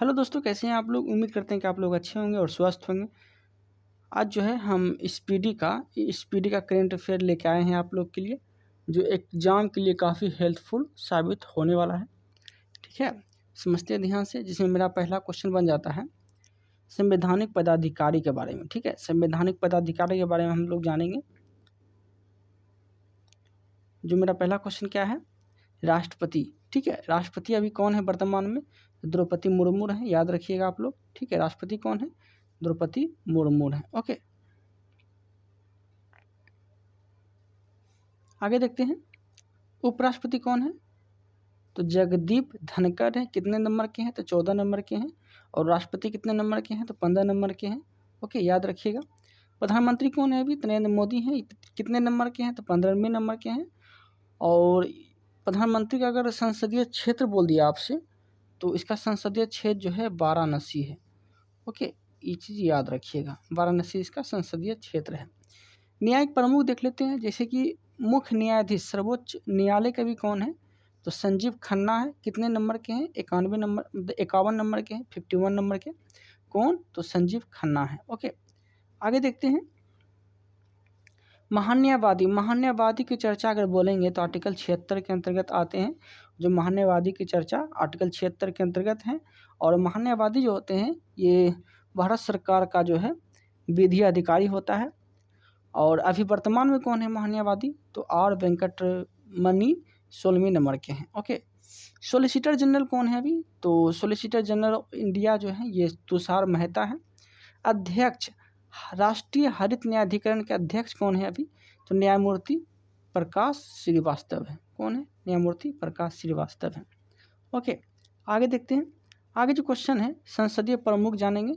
Hello दोस्तों, कैसे हैं आप लोग। उम्मीद करते हैं कि आप लोग अच्छे होंगे और स्वस्थ होंगे। आज जो है हम स्पीडी का करेंट अफेयर लेके आए हैं आप लोग के लिए, जो एग्ज़ाम के लिए काफ़ी हेल्पफुल साबित होने वाला है। ठीक है, समझते हैं ध्यान से। जिसमें मेरा पहला क्वेश्चन बन जाता है संवैधानिक पदाधिकारी के बारे में। ठीक है, संवैधानिक पदाधिकारी के बारे में हम लोग जानेंगे। जो मेरा पहला क्वेश्चन क्या है, राष्ट्रपति। ठीक है, राष्ट्रपति अभी कौन है वर्तमान में? द्रौपदी मुर्मू है, याद रखिएगा आप लोग। ठीक है, राष्ट्रपति कौन है? द्रौपदी मुर्मू है। ओके, आगे देखते हैं। उपराष्ट्रपति कौन है? तो जगदीप धनखड़ है। कितने नंबर के हैं? तो 14 नंबर के हैं। और राष्ट्रपति कितने नंबर के हैं? तो 15 नंबर के हैं। ओके, याद रखिएगा। प्रधानमंत्री कौन है? अभी नरेंद्र मोदी हैं। कितने नंबर के हैं? तो 15वें नंबर के हैं। और प्रधानमंत्री का अगर संसदीय क्षेत्र बोल दिया आपसे, तो इसका संसदीय क्षेत्र जो है वाराणसी है। ओके, ये चीज़ याद रखिएगा, वाराणसी इसका संसदीय क्षेत्र है। न्यायिक प्रमुख देख लेते हैं, जैसे कि मुख्य न्यायाधीश सर्वोच्च न्यायालय का भी कौन है? तो संजीव खन्ना है। कितने नंबर के हैं? 51 नंबर के हैं, 51 नंबर के। कौन? तो संजीव खन्ना है। ओके, आगे देखते हैं। महान्यायवादी की चर्चा अगर बोलेंगे तो आर्टिकल 76 के अंतर्गत आते हैं। जो महान्यायवादी की चर्चा आर्टिकल 76 के अंतर्गत है। और महान्यायवादी जो होते हैं ये भारत सरकार का जो है विधि अधिकारी होता है। और अभी वर्तमान में कौन है महान्यायवादी? तो आर वेंकटरमणि 16वें नंबर के हैं। ओके, सोलिसिटर जनरल कौन है अभी? तो सोलिसिटर जनरल ऑफ इंडिया जो है ये तुषार मेहता है। अध्यक्ष राष्ट्रीय हरित न्यायाधिकरण के अध्यक्ष कौन है अभी? तो न्यायमूर्ति प्रकाश श्रीवास्तव है। कौन है? न्यायमूर्ति प्रकाश श्रीवास्तव है। ओके, आगे देखते हैं। आगे जो क्वेश्चन है संसदीय प्रमुख जानेंगे,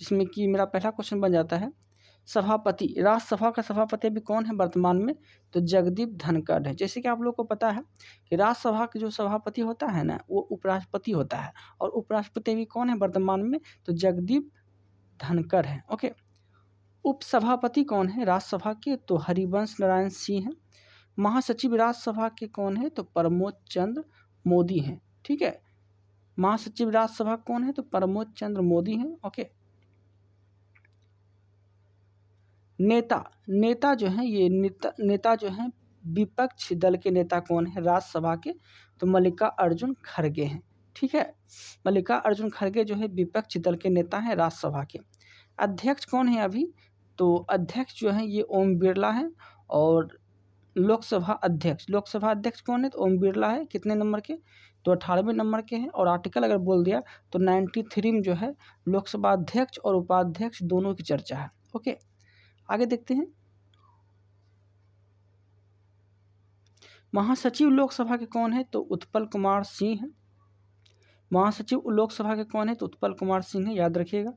जिसमें कि मेरा पहला क्वेश्चन बन जाता है सभापति। राज्यसभा का सभापति अभी कौन है वर्तमान में? तो जगदीप धनखड़ है। जैसे कि आप लोग को पता है कि राज्यसभा का जो सभापति होता है ना, वो उपराष्ट्रपति होता है। और उपराष्ट्रपति अभी कौन है वर्तमान में? तो जगदीप धनखड़ है। ओके, उपसभापति कौन है राज्यसभा के? तो हरिवंश नारायण सिंह हैं। महासचिव राज्यसभा के कौन है? तो प्रमोद चंद्र मोदी हैं। ठीक है, महासचिव राज्यसभा कौन है? तो प्रमोद चंद्र मोदी हैं। ओके, नेता जो है ये नेता जो है विपक्ष दल के नेता कौन है राज्यसभा के? तो मल्लिकार्जुन खड़गे हैं। ठीक है, मल्लिकार्जुन खड़गे जो है विपक्ष दल के नेता हैं राज्यसभा के। अध्यक्ष कौन है अभी? तो अध्यक्ष जो है ये ओम बिरला है। और लोकसभा अध्यक्ष कौन है? तो ओम बिरला है। कितने नंबर के? तो 18वें नंबर के हैं। और आर्टिकल अगर बोल दिया तो 93 में जो है लोकसभा अध्यक्ष और उपाध्यक्ष दोनों की चर्चा है। ओके, आगे देखते हैं। महासचिव लोकसभा के कौन है? तो उत्पल कुमार सिंह है। महासचिव लोकसभा के कौन है? तो उत्पल कुमार सिंह है, याद रखिएगा।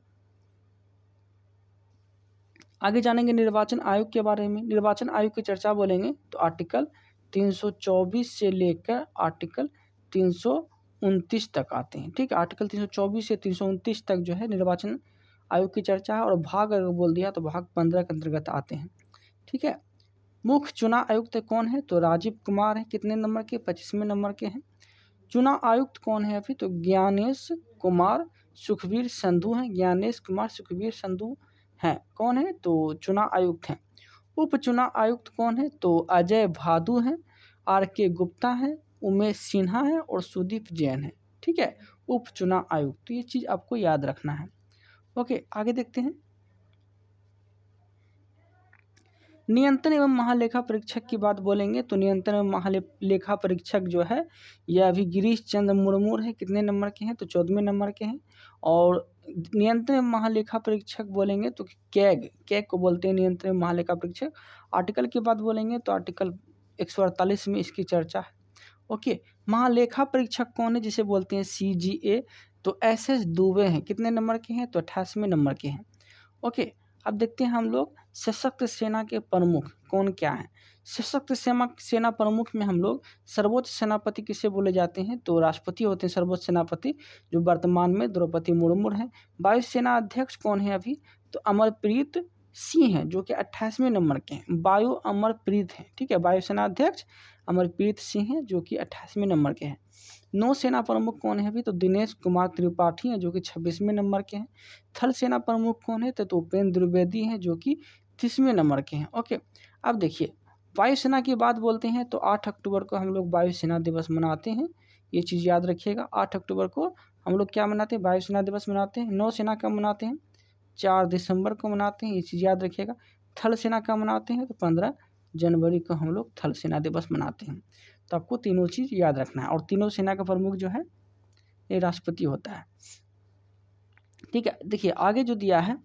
आगे जानेंगे निर्वाचन आयोग के बारे में। निर्वाचन आयोग की चर्चा बोलेंगे तो आर्टिकल 324 से लेकर आर्टिकल 329 तक आते हैं। ठीक है, आर्टिकल 324 से 329 तक जो है निर्वाचन आयोग की चर्चा है। और भाग अगर बोल दिया तो भाग 15 के अंतर्गत आते हैं। ठीक है, मुख्य चुनाव आयुक्त कौन है? तो राजीव कुमार है। कितने नंबर के? 25वें नंबर के हैं। चुनाव आयुक्त कौन है अभी? तो ज्ञानेश कुमार सुखवीर संधू हैं। ज्ञानेश कुमार सुखवीर संधू हैं। कौन है? तो चुनाव आयुक्त हैं। उप चुनाव आयुक्त कौन है? तो अजय भादु हैं, आर के गुप्ता हैं, उमेश सिन्हा है और सुदीप जैन है। ठीक है, उप चुनाव आयुक्त। तो ये चीज़ आपको याद रखना है। ओके, आगे देखते हैं। नियंत्रण एवं महालेखा परीक्षक की बात बोलेंगे तो नियंत्रण एवं महालेखा परीक्षक जो है यह अभी गिरीश चंद्र मुर्मू है। कितने नंबर के हैं? तो 14वें नंबर के हैं। और नियंत्रण एवं महालेखा परीक्षक बोलेंगे तो कैग को बोलते हैं नियंत्रण एवं महालेखा परीक्षक। आर्टिकल की बात बोलेंगे तो आर्टिकल 148 में इसकी चर्चा है। ओके, महालेखा परीक्षक कौन है? जिसे बोलते हैं CGA। तो SS दुबे हैं। कितने नंबर के हैं? तो 88वें नंबर के हैं। ओके, अब देखते हैं हम लोग सशस्त्र सेना के प्रमुख कौन क्या है। सशस्त्र सेना प्रमुख में हम लोग सर्वोच्च सेनापति किसे बोले जाते हैं? तो राष्ट्रपति होते हैं सर्वोच्च सेनापति, जो वर्तमान में द्रौपदी मुर्मू हैं। वायुसेना अध्यक्ष कौन है अभी? तो अमरप्रीत सिंह हैं, जो कि 28वें नंबर के हैं। वायु अमरप्रीत हैं। ठीक है, वायुसेना अध्यक्ष अमरप्रीत सिंह हैं, जो कि 28वें नंबर के हैं। नौसेना प्रमुख कौन है अभी, तो दिनेश कुमार त्रिपाठी हैं जो कि 26वें नंबर के हैं। थल सेना प्रमुख कौन है, तो उपेंद्र द्विवेदी हैं जो कि 30वें नंबर के हैं। ओके, अब देखिए वायुसेना की बात बोलते हैं तो 8 अक्टूबर को हम लोग वायुसेना दिवस मनाते हैं, ये चीज़ याद रखिएगा। 8 अक्टूबर को हम लोग क्या मनाते हैं, वायुसेना दिवस मनाते हैं। नौसेना कब मनाते हैं, 4 दिसंबर को मनाते हैं, ये चीज़ याद रखिएगा। थल सेना कब मनाते हैं, तो 15 जनवरी को हम लोग थल सेना दिवस मनाते हैं। तो आपको तीनों चीज़ याद रखना है, और तीनों सेना का प्रमुख जो है ये राष्ट्रपति होता है। ठीक है, देखिए आगे जो दिया है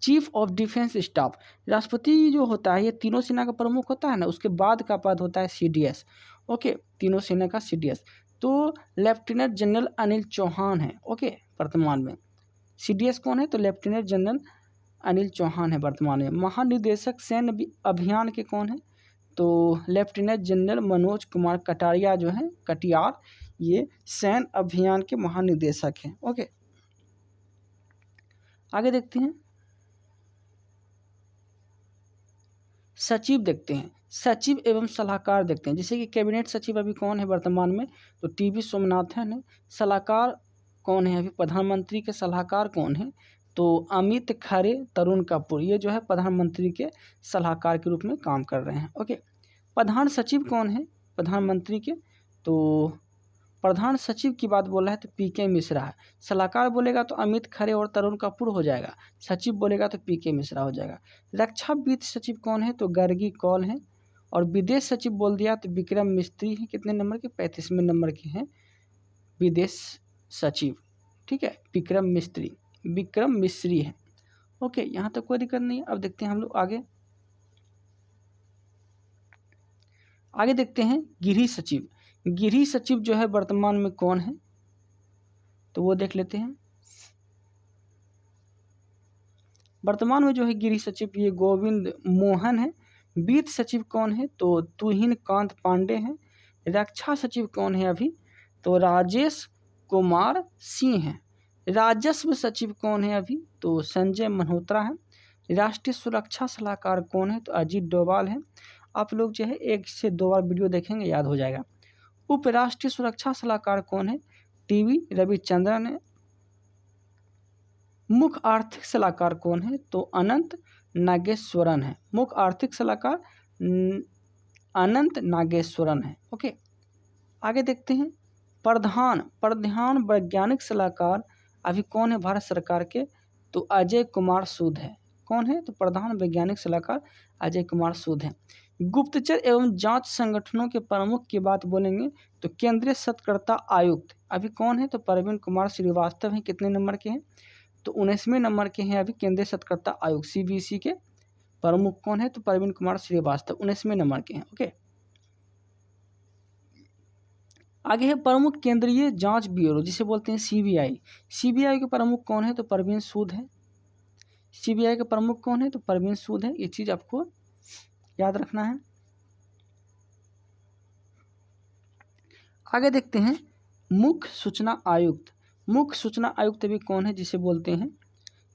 चीफ ऑफ डिफेंस स्टाफ, राष्ट्रपति जो होता है ये तीनों सेना का प्रमुख होता है ना, उसके बाद का पद होता है CDS। ओके, तीनों सेना का CDS, तो लेफ्टिनेंट जनरल अनिल चौहान है। ओके, वर्तमान में CDS कौन है, तो लेफ्टिनेंट जनरल अनिल चौहान है वर्तमान में। महानिदेशक सैन्य अभियान के कौन है, तो लेफ्टिनेंट जनरल मनोज कुमार कटारिया जो है, कटियार, ये सैन्य अभियान के महानिदेशक हैं। ओके, आगे देखते हैं सचिव, देखते हैं सचिव एवं सलाहकार देखते हैं। जैसे कि कैबिनेट सचिव अभी कौन है वर्तमान में, तो TB सोमनाथन है। सलाहकार कौन है अभी, प्रधानमंत्री के सलाहकार कौन है, तो अमित खरे, तरुण कपूर, ये जो है प्रधानमंत्री के सलाहकार के रूप में काम कर रहे हैं। ओके, प्रधान सचिव कौन है प्रधानमंत्री के, तो प्रधान सचिव की बात बोल रहा है तो PK मिश्रा है। सलाहकार बोलेगा तो अमित खरे और तरुण कपूर हो जाएगा, सचिव बोलेगा तो PK मिश्रा हो जाएगा। रक्षा वित्त सचिव कौन है, तो गर्गी कौल है। और विदेश सचिव बोल दिया तो विक्रम मिस्त्री है, कितने नंबर के, 35वें नंबर के हैं विदेश सचिव। ठीक है, विक्रम मिस्री है। ओके, यहाँ तक कोई दिक्कत नहीं है। अब देखते हैं हम लोग आगे देखते हैं गृह सचिव। गृह सचिव जो है वर्तमान में कौन है, तो वो देख लेते हैं। वर्तमान में जो है गृह सचिव ये गोविंद मोहन है। वित्त सचिव कौन है, तो तुहिन कांत पांडे हैं। रक्षा सचिव कौन है अभी, तो राजेश कुमार सिंह है। राजस्व सचिव कौन है अभी, तो संजय मल्होत्रा है। राष्ट्रीय सुरक्षा सलाहकार कौन है, तो अजीत डोभाल है। आप लोग जो है 1 से 2 बार वीडियो देखेंगे याद हो जाएगा। उपराष्ट्रीय सुरक्षा सलाहकार कौन है, TB रविचंद्रन है। मुख्य आर्थिक सलाहकार कौन है, तो अनंत नागेश्वरन है। मुख्य आर्थिक सलाहकार अनंत नागेश्वरन है। ओके, आगे देखते हैं प्रधान वैज्ञानिक सलाहकार अभी कौन है भारत सरकार के, तो अजय कुमार सूद है। कौन है, तो प्रधान वैज्ञानिक सलाहकार अजय कुमार सूद है। गुप्तचर एवं जांच संगठनों के प्रमुख की बात बोलेंगे तो केंद्रीय सतर्कता आयुक्त अभी कौन है, तो प्रवीण कुमार श्रीवास्तव हैं। कितने नंबर के हैं, तो 19वें नंबर के हैं अभी केंद्रीय सतर्कता आयोग। CBC के प्रमुख कौन है, तो प्रवीण कुमार श्रीवास्तव 19वें नंबर के हैं। ओके, आगे है प्रमुख केंद्रीय जांच ब्यूरो जिसे बोलते हैं CBI के प्रमुख कौन है, तो प्रवीण सूद है। CBI के प्रमुख कौन है, तो प्रवीण सूद है। ये चीज़ आपको याद रखना है। आगे देखते हैं मुख्य सूचना आयुक्त भी कौन है, जिसे बोलते हैं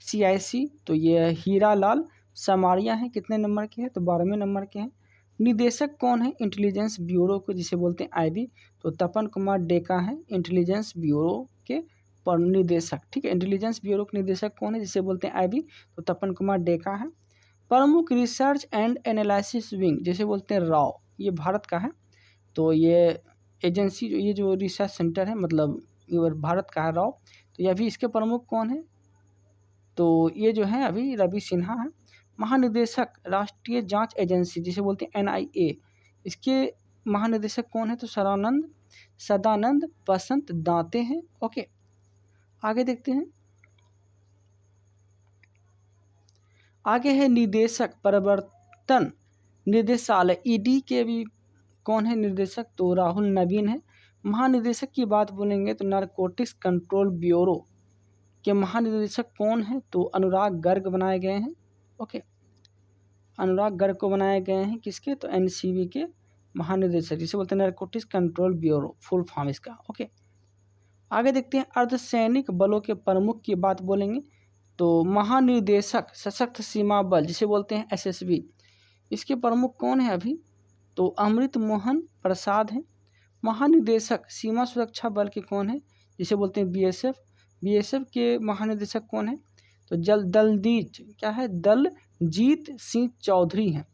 CIC, तो ये हीरालाल समारिया हैं। कितने नंबर के हैं, तो 12वें नंबर के हैं। निदेशक कौन है इंटेलिजेंस ब्यूरो को, जिसे बोलते हैं IB, तो तपन कुमार डेका है इंटेलिजेंस ब्यूरो के निदेशक। ठीक है, इंटेलिजेंस ब्यूरो के निदेशक कौन है, जिसे बोलते हैं IB, तो तपन कुमार डेका है। प्रमुख रिसर्च एंड एनालिसिस विंग जिसे बोलते हैं RAW, ये भारत का है। तो ये एजेंसी ये जो रिसर्च सेंटर है मतलब ये भारत का है RAW। तो ये अभी इसके प्रमुख कौन है, तो ये जो है अभी रवि सिन्हा है। महानिदेशक राष्ट्रीय जांच एजेंसी जिसे बोलते हैं NIA, इसके महानिदेशक कौन है, तो सदानंद बसंत दांते हैं। ओके, आगे देखते हैं। आगे है निदेशक प्रवर्तन निदेशालय ED के भी कौन है निर्देशक, तो राहुल नवीन है। महानिदेशक की बात बोलेंगे तो नारकोटिक्स कंट्रोल ब्यूरो के महानिदेशक कौन है, तो अनुराग गर्ग बनाए गए हैं। ओके, अनुराग गर्ग को बनाए गए हैं किसके, तो NCB के महानिदेशक जिसे बोलते हैं narcotics control bureau, full form इसका। ओके, आगे देखते हैं अर्धसैनिक बलों के प्रमुख की बात बोलेंगे तो महानिदेशक सशस्त्र सीमा बल जिसे बोलते हैं SSB, इसके प्रमुख कौन है अभी, तो अमृत मोहन प्रसाद हैं। महानिदेशक सीमा सुरक्षा बल के कौन है, जिसे बोलते हैं बीएसएफ। बीएसएफ के महानिदेशक कौन है, तो दलजीत सिंह चौधरी हैं।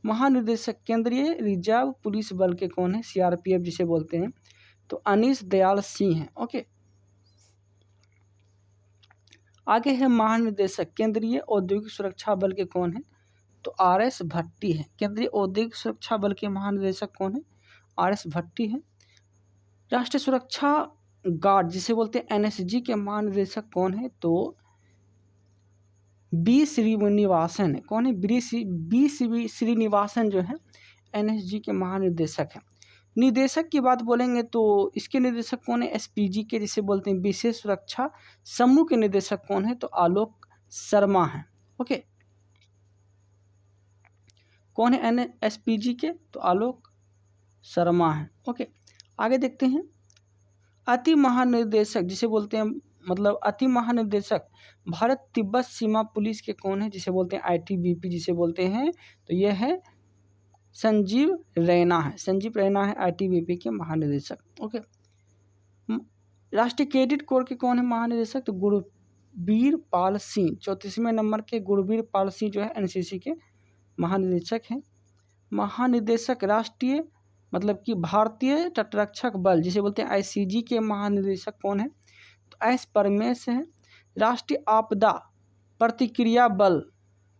महानिदेशक केंद्रीय रिजर्व पुलिस बल के कौन है, सीआरपीएफ जिसे बोलते हैं, तो अनीश दयाल सिंह हैं। ओके, आगे है महानिदेशक केंद्रीय औद्योगिक सुरक्षा बल के कौन है, तो आरएस भट्टी है। केंद्रीय औद्योगिक सुरक्षा बल के महानिदेशक कौन है, आरएस भट्टी है। राष्ट्रीय सुरक्षा गार्ड जिसे बोलते हैं एनएसजी के महानिदेशक कौन है, तो बी श्रीनिवासन है। कौन है, बी श्रीनिवासन जो है एनएसजी के महानिदेशक हैं। निदेशक की बात बोलेंगे तो इसके निदेशक कौन है, एसपीजी के जिसे बोलते हैं विशेष सुरक्षा समूह के निदेशक कौन है, तो आलोक शर्मा है। ओके, कौन है एसपीजी के, तो आलोक शर्मा है। ओके, आगे देखते हैं अति महानिदेशक जिसे बोलते हैं, मतलब अति महानिदेशक भारत तिब्बत सीमा पुलिस के कौन है, जिसे बोलते हैं आईटीबीपी जिसे बोलते हैं, तो यह है संजीव रैना है। संजीव रैना है आईटीबीपी के महानिदेशक। ओके, राष्ट्रीय कैडेट कोर के कौन है महानिदेशक, तो गुरबीर पाल सिंह। 34वें नंबर के गुरबीर पाल सिंह जो है एनसीसी के महानिदेशक हैं। महानिदेशक राष्ट्रीय मतलब कि भारतीय तटरक्षक बल जिसे बोलते हैं आईसीजी के महानिदेशक कौन है, तो एस परमेश है। राष्ट्रीय आपदा प्रतिक्रिया बल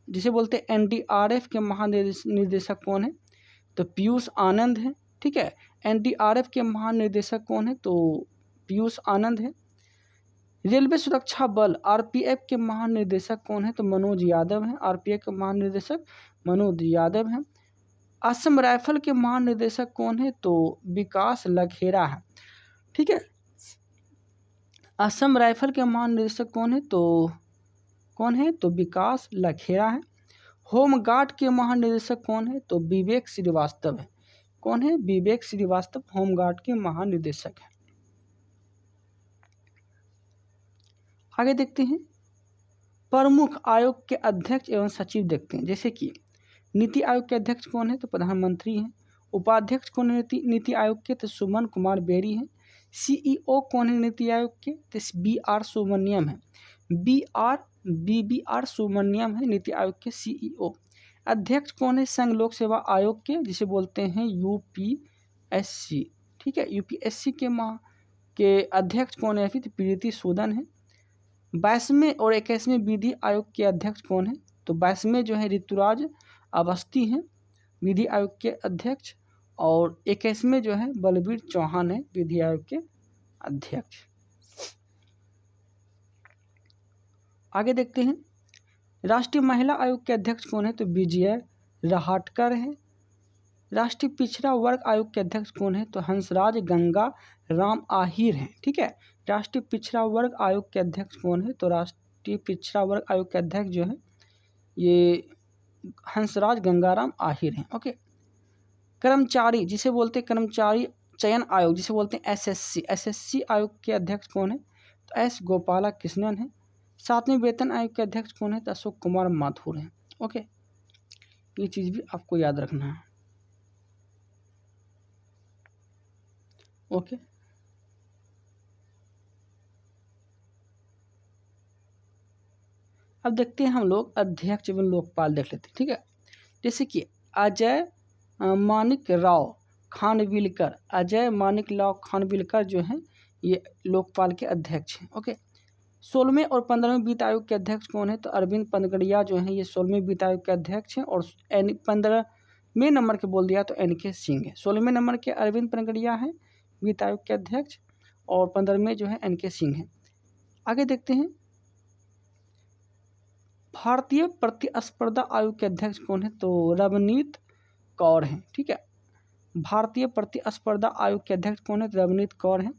जिसे बोलते हैं एनडीआरएफ के महानिदेशक कौन है, तो पीयूष आनंद है। ठीक है, एनडीआरएफ के महानिदेशक कौन है, तो पीयूष आनंद है। रेलवे सुरक्षा बल आरपीएफ के महानिदेशक कौन है, तो मनोज यादव हैं। आरपीएफ के महानिदेशक मनोज यादव हैं। असम राइफल के महानिदेशक कौन है, तो विकास लखेरा है। ठीक है, असम राइफल के महानिदेशक कौन है, तो विकास लखेरा है। होमगार्ड के महानिदेशक कौन है, तो विवेक श्रीवास्तव है। कौन है, विवेक श्रीवास्तव होमगार्ड के महानिदेशक है। आगे देखते हैं प्रमुख आयोग के अध्यक्ष एवं सचिव देखते हैं। जैसे कि नीति आयोग के अध्यक्ष कौन है, तो प्रधानमंत्री हैं। उपाध्यक्ष कौन है नीति आयोग के, तो सुमन कुमार बेरी हैं। सीईओ कौन है नीति आयोग के, तो बीआर सुब्रमण्यम है। बीबीआर सुब्रमण्यम है नीति आयोग के सीईओ। अध्यक्ष कौन है संघ लोक सेवा आयोग के, जिसे बोलते हैं यूपीएससी। ठीक है, यूपीएससी के अध्यक्ष कौन है, फिर प्रीति सूदन है। 22वें और 21वें विधि आयोग के अध्यक्ष कौन है, तो 22वें जो है ऋतुराज अवस्थी हैं विधि आयोग के अध्यक्ष, और 21वें जो है बलबीर चौहान है विधि आयोग के अध्यक्ष। आगे देखते हैं राष्ट्रीय महिला आयोग के अध्यक्ष कौन है, तो विजय रहाटकर है। राष्ट्रीय पिछड़ा वर्ग आयोग के अध्यक्ष कौन है, तो हंसराज गंगा राम आहिर हैं। ठीक है, राष्ट्रीय पिछड़ा वर्ग आयोग के अध्यक्ष कौन है, तो राष्ट्रीय पिछड़ा वर्ग आयोग के अध्यक्ष जो है ये हंसराज गंगाराम आहिर हैं। ओके, कर्मचारी जिसे बोलते हैं कर्मचारी चयन आयोग जिसे बोलते हैं एसएससी आयोग के अध्यक्ष कौन है, तो एस गोपाला कृष्णन है। 7वें वेतन आयोग के अध्यक्ष कौन है, तो अशोक कुमार माथुर हैं। ओके, ये चीज़ भी आपको याद रखना है। ओके, अब देखते हैं हम लोग अध्यक्ष एवं लोकपाल देख लेते हैं। ठीक है, जैसे कि अजय मानिक राव खानविलकर, अजय मानिक राव खानविलकर जो हैं ये लोकपाल के अध्यक्ष हैं। ओके, 16वें और 15वें वित्त आयोग के अध्यक्ष कौन है, तो अरविंद पनगड़िया जो हैं ये 16वें वित्त आयोग के अध्यक्ष हैं, और 15वें नंबर के बोल दिया तो एनके सिंह है। 16वें नंबर के अरविंद पनगड़िया हैं वित्त आयोग के अध्यक्ष, और 15वें जो है एनके सिंह हैं। आगे देखते हैं भारतीय प्रतिस्पर्धा आयोग के अध्यक्ष कौन है, तो रवनीत कौर हैं। ठीक है, भारतीय प्रतिस्पर्धा आयोग के अध्यक्ष कौन है, तो रवनीत कौर हैं।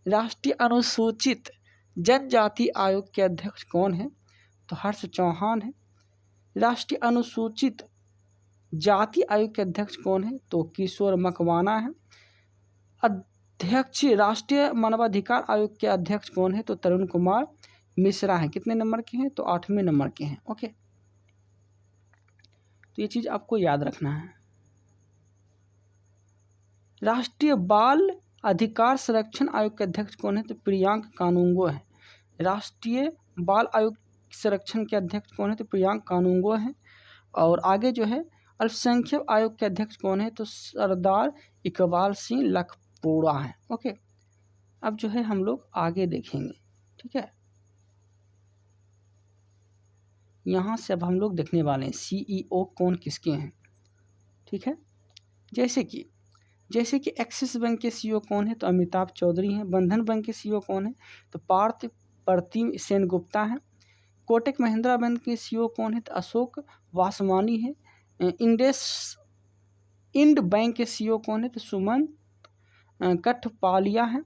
राष्ट्रीय अनुसूचित जनजाति आयोग के अध्यक्ष कौन है, तो हर्ष चौहान है। राष्ट्रीय अनुसूचित जाति आयोग के अध्यक्ष कौन है, तो किशोर मकवाना है। अध्यक्ष राष्ट्रीय मानवाधिकार आयोग के अध्यक्ष कौन है, तो तरुण कुमार मिश्रा हैं। कितने नंबर के हैं, तो 8वें नंबर के हैं। ओके, तो ये चीज़ आपको याद रखना है। राष्ट्रीय बाल अधिकार संरक्षण आयोग के अध्यक्ष कौन है? तो प्रियांक कानूंगो है। राष्ट्रीय बाल आयोग संरक्षण के अध्यक्ष कौन है? तो प्रियांक कानूंगो है। और आगे जो है अल्पसंख्यक आयोग के अध्यक्ष कौन है? तो सरदार इकबाल सिंह लखपोड़ा है। ओके, अब जो है हम लोग आगे देखेंगे, ठीक है। यहाँ से अब हम लोग देखने वाले हैं CEO कौन किसके हैं, ठीक है। जैसे कि एक्सिस बैंक के CEO कौन है? तो अमिताभ चौधरी हैं। बंधन बैंक के CEO कौन है? तो पार्थ प्रतिम सेनगुप्ता है। कोटक महिंद्रा बैंक के CEO कौन है? तो अशोक वासवानी है। इंड बैंक के CEO कौन है? तो सुमन कठपालिया है।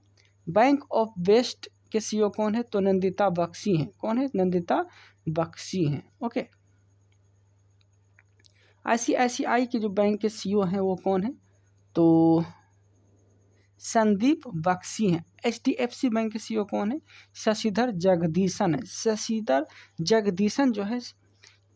बैंक ऑफ वेस्ट के CEO कौन है? तो नंदिता बख्शी हैं। कौन है? नंदिता बख्शी हैं। ओके, ICICI के जो बैंक के CEO हैं वो कौन है? तो संदीप बख्शी हैं। HDFC बैंक के CEO कौन है? शशिधर जगदीशन है। शशिधर जगदीशन जो है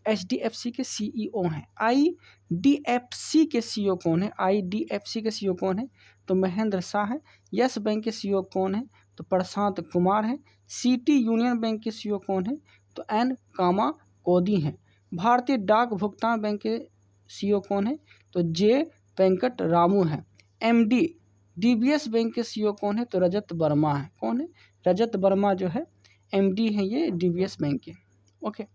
HDFC के CEO हैं। IDFC के CEO कौन है? IDFC के CEO कौन है? तो महेंद्र शाह है। यस बैंक के CEO कौन है? तो प्रशांत कुमार है। सिटी यूनियन बैंक के CEO कौन है? तो एन कामा कोदी हैं। भारतीय डाक भुगतान बैंक के CEO कौन है? तो जे वेंकट रामू है। MD DBS बैंक के CEO कौन है? तो रजत वर्मा है। कौन है? रजत वर्मा जो है MD है ये DBS बैंक के। ओके,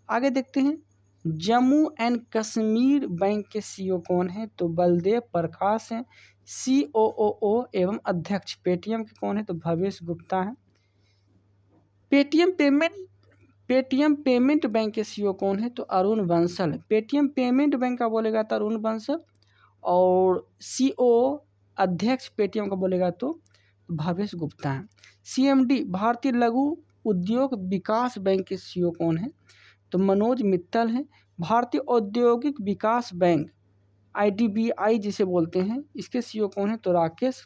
आगे देखते हैं जम्मू एंड कश्मीर बैंक के CEO कौन है? तो बलदेव प्रकाश हैं। COO एवं अध्यक्ष पेटीएम के कौन है? तो भवेश गुप्ता है। पेटीएम पेमेंट बैंक के CEO कौन है? तो अरुण बंसल है। पेटीएम पेमेंट बैंक का बोलेगा तो अरुण बंसल, और COO अध्यक्ष पेटीएम का बोलेगा तो भवेश गुप्ता है। CMD भारतीय लघु उद्योग विकास बैंक के CEO कौन है? तो मनोज मित्तल हैं। भारतीय औद्योगिक विकास बैंक IDBI जिसे बोलते हैं, इसके CEO कौन है? तो राकेश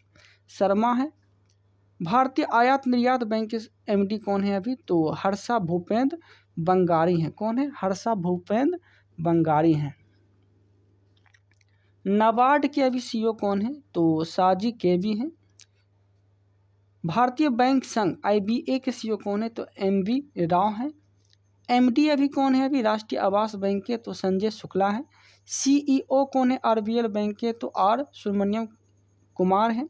शर्मा है। भारतीय आयात निर्यात बैंक के MD कौन है अभी? तो हर्षा भूपेंद्र बंगारी हैं। कौन है? हर्षा भूपेंद्र बंगारी हैं। नाबार्ड के अभी CEO कौन है? तो साजी केवी हैं। भारतीय बैंक संघ IBA के CEO कौन है? तो MV राव हैं। MD अभी कौन है? अभी राष्ट्रीय आवास बैंक के तो संजय शुक्ला है। CEO कौन है RBL बैंक के? तो R सुब्रमण्यम कुमार है।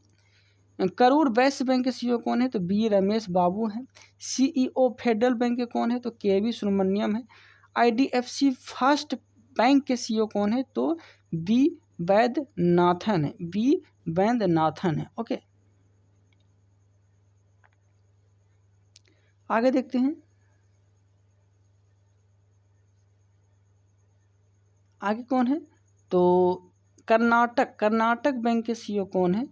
करूर वैश्य बैंक के CEO कौन है? तो B रमेश बाबू हैं। CEO फेडरल बैंक के कौन है? तो KV सुब्रमण्यम है। IDFC फर्स्ट बैंक के CEO कौन है? तो B वैद्यनाथन है। B वैद्यनाथन है। ओके, आगे देखते हैं। आगे कौन है? तो कर्नाटक बैंक के CEO कौन है?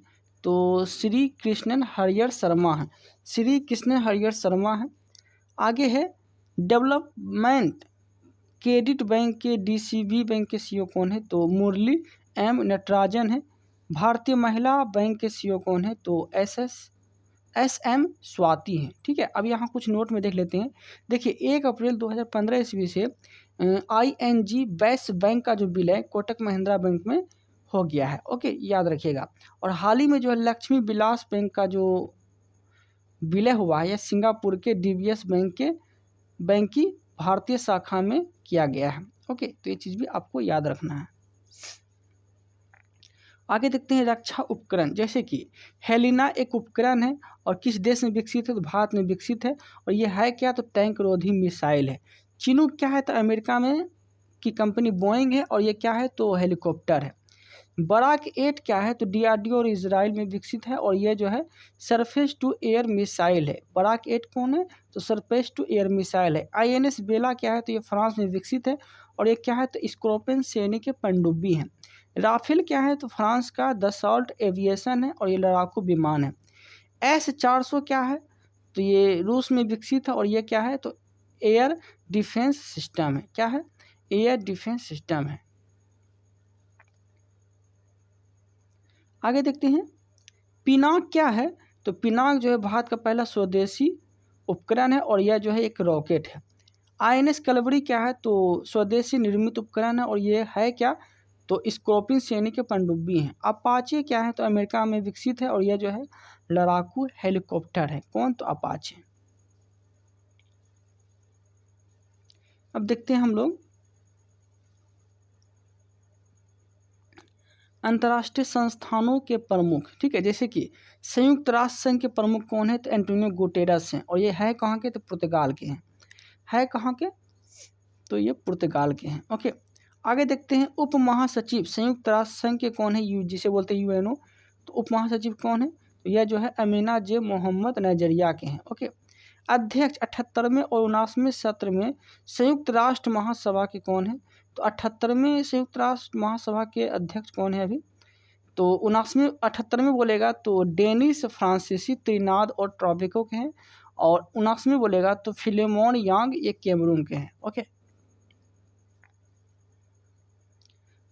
तो श्री कृष्णन हरियर शर्मा है। श्री कृष्णन हरियर शर्मा है। आगे है डेवलपमेंट क्रेडिट बैंक के DCB बैंक के CEO कौन है? तो मुरली M नटराजन है। भारतीय महिला बैंक के CEO कौन है? तो SM स्वाति हैं। ठीक है, अब यहाँ कुछ नोट में देख लेते हैं। देखिए 1 अप्रैल 2015 ईस्वी से ING वैश्य बैंक का जो विलय कोटक महिंद्रा बैंक में हो गया है। ओके, याद रखिएगा। और हाल ही में जो है लक्ष्मी विलास बैंक का जो विलय हुआ है यह सिंगापुर के DBS बैंक की भारतीय शाखा में किया गया है। ओके, तो ये चीज़ भी आपको याद रखना है। आगे देखते हैं रक्षा उपकरण, जैसे कि हेलिना एक उपकरण है और किस देश में विकसित है? तो भारत में विकसित है। और ये है क्या? तो टैंक रोधी मिसाइल है। चिनूक क्या है? तो अमेरिका में की कंपनी बोइंग है। और ये क्या है? तो हेलीकॉप्टर है। बराक 8 क्या है? तो DRDO और इजराइल में विकसित है। और ये जो है सरफेस टू एयर मिसाइल है। बराक 8 कौन है? तो सरफेस टू एयर मिसाइल है। INS बेला क्या है? तो ये फ्रांस में विकसित है। और ये क्या है? तो स्कॉर्पियन श्रेणी के पनडुब्बी हैं। राफेल क्या है? तो फ्रांस का दसॉल्ट एविएशन है। और ये लड़ाकू विमान है। S-400 क्या है? तो ये रूस में विकसित है। और ये क्या है? तो एयर डिफेंस सिस्टम है। क्या है? एयर डिफेंस सिस्टम है। आगे देखते हैं पिनाक क्या है? तो पिनाक जो है भारत का पहला स्वदेशी उपकरण है। और यह जो है एक रॉकेट है। INS कलवरी क्या है? तो स्वदेशी निर्मित उपकरण है। और ये है क्या? तो स्कॉर्पियन श्रेणी के पनडुब्बी हैं। अपाचे क्या है, तो अमेरिका में विकसित है और यह जो है लड़ाकू हेलीकॉप्टर है। कौन, तो अपाचे। अब देखते हैं हम लोग अंतर्राष्ट्रीय संस्थानों के प्रमुख, ठीक है। जैसे कि संयुक्त राष्ट्र संघ के प्रमुख कौन है, तो एंटोनियो गुटेरस हैं और ये है कहाँ के, तो पुर्तगाल के हैं। है कहाँ के, तो ये पुर्तगाल के हैं। ओके, आगे देखते हैं उप महासचिव संयुक्त राष्ट्र संघ के कौन है, जिसे बोलते हैं यूएनओ। तो उप महासचिव कौन है, तो यह जो है अमीना जे मोहम्मद नाइजीरिया के हैं। ओके, अध्यक्ष 78वें और 79वें सत्र में संयुक्त राष्ट्र महासभा के कौन है, तो 78वें संयुक्त राष्ट्र महासभा के अध्यक्ष कौन है अभी, तो 78वें बोलेगा तो डेनिस फ्रांसीसी त्रिनाद और ट्रॉपिको के हैं, और 79वें बोलेगा तो फिलेमोन यांग, ये कैमरून के हैं। ओके,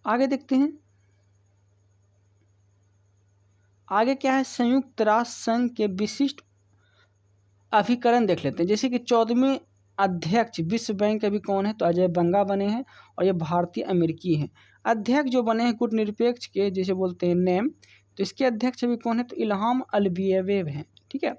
आगे देखते हैं, आगे क्या है, संयुक्त राष्ट्र संघ के विशिष्ट अभिकरण देख लेते हैं। जैसे कि 14वें अध्यक्ष विश्व बैंक के अभी कौन है, तो अजय बंगा बने हैं और ये भारतीय अमेरिकी हैं। अध्यक्ष जो बने हैं कूटनिरपेक्ष के, जैसे बोलते हैं नेम, तो इसके अध्यक्ष अभी कौन है, तो इल्हाम अलियावेव हैं। ठीक है,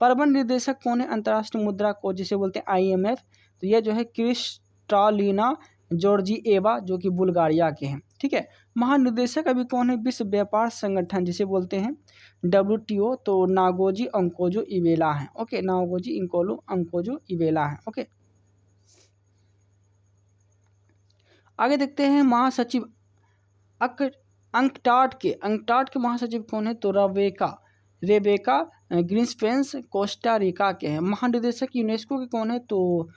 प्रबंध निदेशक कौन है, अंतर्राष्ट्रीय मुद्रा कोष जिसे बोलते हैं IMF, तो यह जो है क्रिस्टालिना जॉर्जिएवा जो कि बुल्गारिया के हैं। ठीक है, महानिदेशक अभी कौन है, विश्व व्यापार संगठन जिसे बोलते हैं WTO, तो नागोजी अंकोजो इवेला है। ओके, नागोजी अंकोजो इवेला है। ओके, आगे देखते हैं महासचिव अंकटाड के महासचिव कौन है, तो रेबेका ग्रीन्सपेंस कोस्टा रिका के हैं। महानिदेशक यूनेस्को के कौन है, तो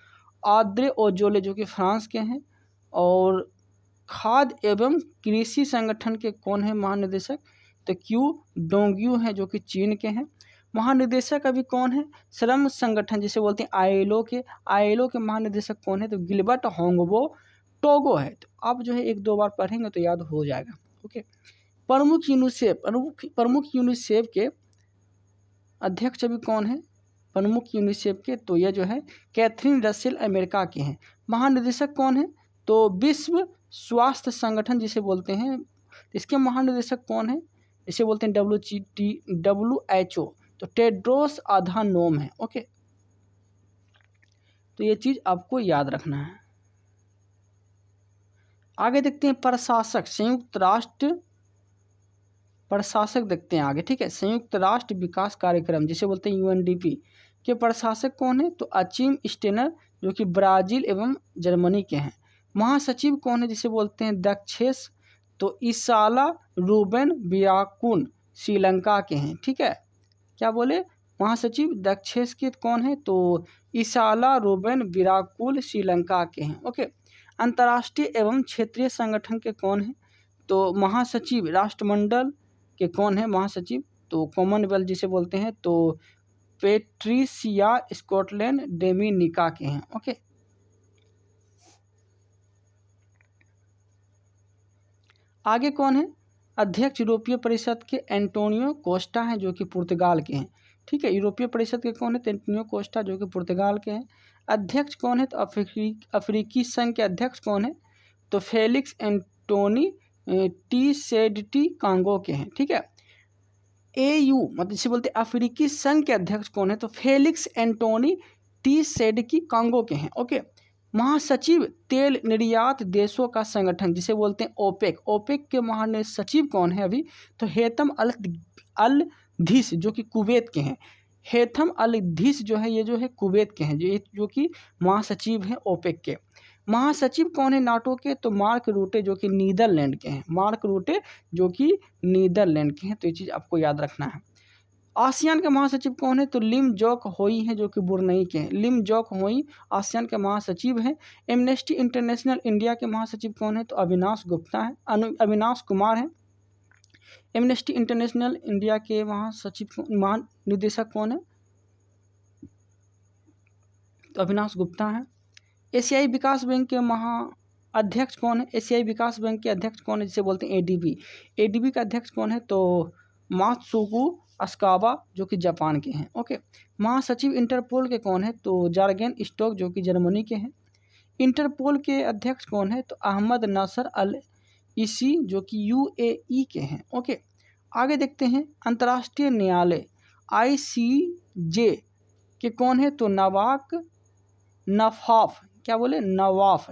आद्रे ओजोले जो कि फ्रांस के हैं, और खाद्य एवं कृषि संगठन के कौन है महानिदेशक, तो क्यू डोंग्यू हैं जो कि चीन के हैं। महानिदेशक अभी कौन है, श्रम संगठन जिसे बोलते हैं ILO के महानिदेशक कौन है, तो गिलबर्ट होंगबो टोगो है। तो आप जो है 1-2 बार पढ़ेंगे तो याद हो जाएगा। ओके, प्रमुख यूनिसेफ के अध्यक्ष अभी कौन है, प्रमुख यूनिसेफ के, तो यह जो है कैथरीन रसेल अमेरिका के हैं। महानिदेशक कौन है, तो विश्व स्वास्थ्य संगठन जिसे बोलते हैं, इसके महानिदेशक कौन है, इसे बोलते हैं WHO, तो टेड्रोस अधानोम है। ओके, तो ये चीज़ आपको याद रखना है। आगे देखते हैं प्रशासक, संयुक्त राष्ट्र प्रशासक देखते हैं आगे। ठीक है, संयुक्त राष्ट्र विकास कार्यक्रम जिसे बोलते हैं UNDP के प्रशासक कौन है, तो अचीम स्टेनर जो कि ब्राज़ील एवं जर्मनी के हैं। महासचिव कौन है, जिसे बोलते हैं दक्षेश, तो इसाला रूबेन बियाकुन श्रीलंका के हैं। ठीक है, क्या बोले, महासचिव दक्षेश के कौन है, तो इसाला रूबेन बिराकुल श्रीलंका के हैं। ओके, अंतर्राष्ट्रीय एवं क्षेत्रीय संगठन के कौन है, तो महासचिव राष्ट्रमंडल के कौन है महासचिव, तो कॉमनवेल्थ जिसे बोलते हैं, तो पेट्रिसिया स्कॉटलैंड डेमिनिका के हैं। ओके, आगे कौन है, अध्यक्ष यूरोपीय परिषद के एंटोनियो कोस्टा हैं जो कि पुर्तगाल के हैं। ठीक है, यूरोपीय परिषद के कौन है, तो एंटोनियो कोस्टा जो कि पुर्तगाल के हैं। अध्यक्ष कौन है, तो अफ्रीकी संघ के अध्यक्ष कौन है, तो फेलिक्स एंटोनी टीसेडटी कांगो के हैं। ठीक है, AU मतलब जिसे बोलते हैं अफ्रीकी संघ के अध्यक्ष कौन है, तो फेलिक्स एंटोनी टीसेडकी कांगो के हैं। ओके, महासचिव तेल निर्यात देशों का संगठन जिसे बोलते हैं ओपेक के महासचिव कौन है अभी, तो हेतम अल धीस जो कि कुवैत के हैं। हेथम अल धीस जो है ये जो है कुवैत के हैं, जो कि महासचिव हैं ओपेक के। महासचिव कौन है नाटो के, तो मार्क रूटे जो कि नीदरलैंड के हैं। तो ये चीज़ आपको याद रखना है। आसियान के महासचिव कौन है, तो लिम जोक होई हैं जो कि बुरनई के हैं। लिम जोक होई आसियान के महासचिव हैं। एमनेस्टी इंटरनेशनल इंडिया के महासचिव कौन है, तो अविनाश कुमार हैं। एमनेस्टी इंटरनेशनल इंडिया के महानिदेशक कौन है, तो अविनाश गुप्ता हैं। एशियाई विकास बैंक के अध्यक्ष कौन है, एशियाई विकास बैंक के अध्यक्ष कौन है, जिसे बोलते हैं ADB का अध्यक्ष कौन है, तो मात्सुको अस्कावा जो कि जापान के हैं। ओके, महासचिव इंटरपोल के कौन है, तो जार्गेन स्टॉक जो कि जर्मनी के हैं। इंटरपोल के अध्यक्ष कौन है, तो अहमद नासर अल इसी जो कि यूएई के हैं। ओके, आगे देखते हैं अंतर्राष्ट्रीय न्यायालय ICJ के कौन है? तो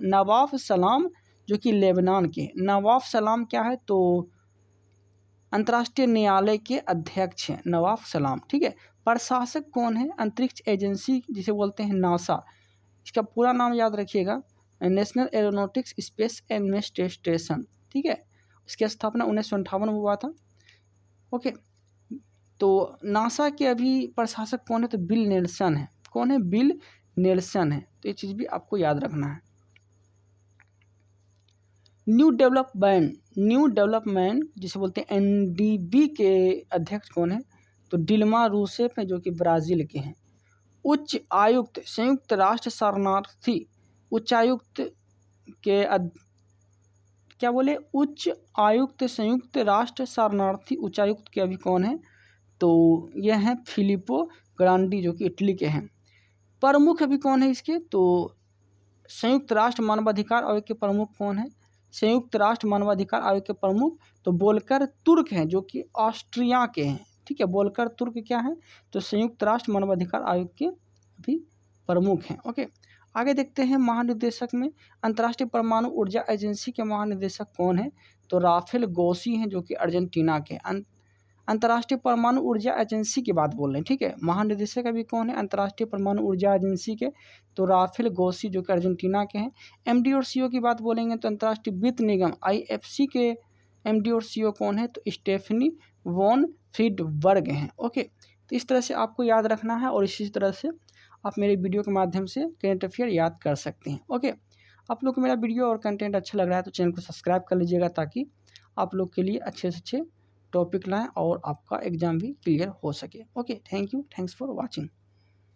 नवाफ सलाम जो कि लेबनान के। नवाफ सलाम क्या है? तो अंतर्राष्ट्रीय न्यायालय के अध्यक्ष हैं नवाफ सलाम। ठीक है, प्रशासक कौन है? अंतरिक्ष एजेंसी जिसे बोलते हैं नासा, इसका पूरा नाम याद रखिएगा, नेशनल एरोनॉटिक्स स्पेस एडमिनिस्ट्रेशन। ठीक है, इसकी स्थापना 1958 में हुआ था। ओके, तो नासा के अभी प्रशासक कौन है? तो बिल नेल्सन है। कौन है? बिल नेल्सन है। तो ये चीज़ भी आपको याद रखना है। न्यू डेवलपमेंट जिसे बोलते हैं NDB के अध्यक्ष कौन है? तो डिल्मा रूसेफ है जो कि ब्राज़ील के हैं। उच्च आयुक्त संयुक्त राष्ट्र शरणार्थी उच्चायुक्त के क्या बोले? उच्च आयुक्त संयुक्त राष्ट्र शरणार्थी उच्चायुक्त के अभी कौन है? तो यह हैं फिलिपो ग्रांडी जो कि इटली के हैं। प्रमुख अभी कौन है इसके? तो संयुक्त राष्ट्र मानवाधिकार आयोग के प्रमुख कौन है? संयुक्त राष्ट्र मानवाधिकार आयोग के प्रमुख तो वोल्कर तुर्क हैं जो कि ऑस्ट्रिया के हैं। ठीक है, वोल्कर तुर्क क्या है? तो संयुक्त राष्ट्र मानवाधिकार आयोग के भी प्रमुख हैं। ओके, आगे देखते हैं महानिदेशक में अंतर्राष्ट्रीय परमाणु ऊर्जा एजेंसी के महानिदेशक कौन है? तो राफेल ग्रोसी हैं जो कि अर्जेंटीना के। अंतर्राष्ट्रीय परमाणु ऊर्जा एजेंसी की बात बोल रहे हैं। ठीक है, महानिदेशक अभी कौन है अंतर्राष्ट्रीय परमाणु ऊर्जा एजेंसी के? तो राफेल ग्रोसी जो कि अर्जेंटीना के हैं। MD और CO की बात बोलेंगे तो अंतर्राष्ट्रीय वित्त निगम IFC के MD और CO कौन है? तो स्टेफनी वॉन फ्रीडबर्ग हैं। ओके, तो इस तरह से आपको याद रखना है और इसी तरह से आप मेरे वीडियो के माध्यम से करंट अफेयर याद कर सकते हैं। ओके, आप लोग को मेरा वीडियो और कंटेंट अच्छा लग रहा है तो चैनल को सब्सक्राइब कर लीजिएगा ताकि आप लोग के लिए अच्छे से अच्छे टॉपिक लाएं और आपका एग्ज़ाम भी क्लियर हो सके। Okay, thank you, thanks for watching.